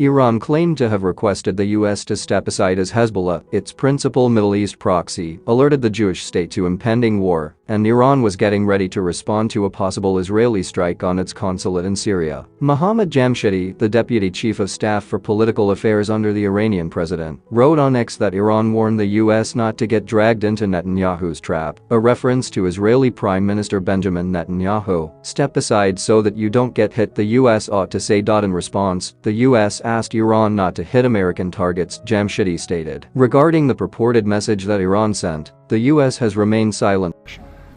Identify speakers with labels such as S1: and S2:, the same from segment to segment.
S1: Iran claimed to have requested the US to step aside as Hezbollah, its principal Middle East proxy, alerted the Jewish state to impending war, and Iran was getting ready to respond to a possible Israeli strike on its consulate in Syria. Mohammad Jamshidi, the deputy chief of staff for political affairs under the Iranian president, wrote on X that Iran warned the US not to get dragged into Netanyahu's trap, a reference to Israeli Prime Minister Benjamin Netanyahu. "Step aside so that you don't get hit, the US ought to say." In response, the US asked Iran not to hit American targets, Jamshidi stated. Regarding the purported message that Iran sent, the US has remained silent.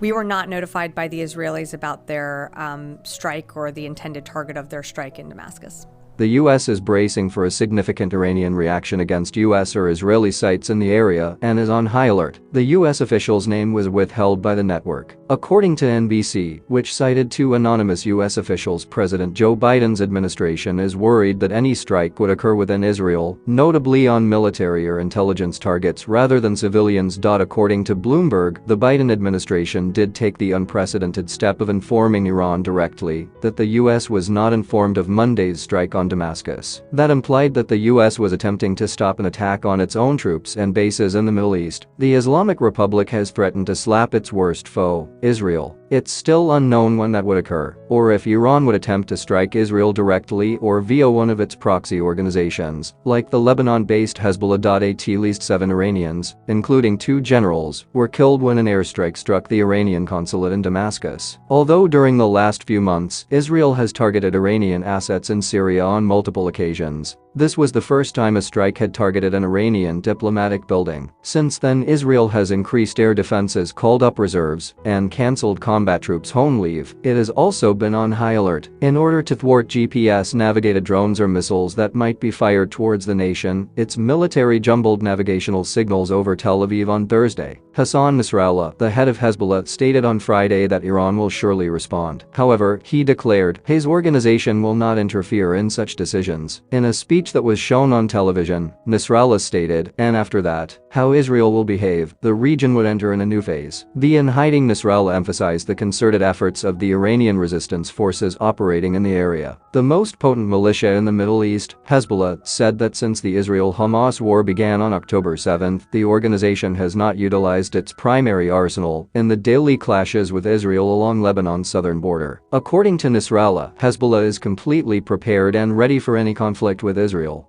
S2: We were not notified by the Israelis about their strike or the intended target of their strike in Damascus.
S1: The US is bracing for a significant Iranian reaction against US or Israeli sites in the area and is on high alert. The US official's name was withheld by the network. According to NBC, which cited two anonymous US officials, President Joe Biden's administration is worried that any strike would occur within Israel, notably on military or intelligence targets rather than civilians. According to Bloomberg, the Biden administration did take the unprecedented step of informing Iran directly that the US was not informed of Monday's strike on Damascus. That implied that the US was attempting to stop an attack on its own troops and bases in the Middle East. The Islamic Republic has threatened to slap its worst foe, Israel. It's still unknown when that would occur, or if Iran would attempt to strike Israel directly or via one of its proxy organizations, like the Lebanon-based Hezbollah. At least 7 Iranians, including 2 generals, were killed when an airstrike struck the Iranian consulate in Damascus. Although during the last few months, Israel has targeted Iranian assets in Syria on multiple occasions, this was the first time a strike had targeted an Iranian diplomatic building. Since then, Israel has increased air defenses, called up reserves, and cancelled combat troops home leave. It has also been on high alert in order to thwart GPS-navigated drones or missiles that might be fired towards the nation. Its military jumbled navigational signals over Tel Aviv on Thursday. Hassan Nasrallah, the head of Hezbollah, stated on Friday that Iran will surely respond. However, he declared his organization will not interfere in such decisions. In a speech that was shown on television, Nasrallah stated, and after that, how Israel will behave, the region would enter in a new phase. The in hiding Nasrallah emphasized the concerted efforts of the Iranian resistance forces operating in the area. The most potent militia in the Middle East, Hezbollah, said that since the Israel-Hamas war began on October 7, the organization has not utilized its primary arsenal in the daily clashes with Israel along Lebanon's southern border. According to Nasrallah, Hezbollah is completely prepared and ready for any conflict with Israel.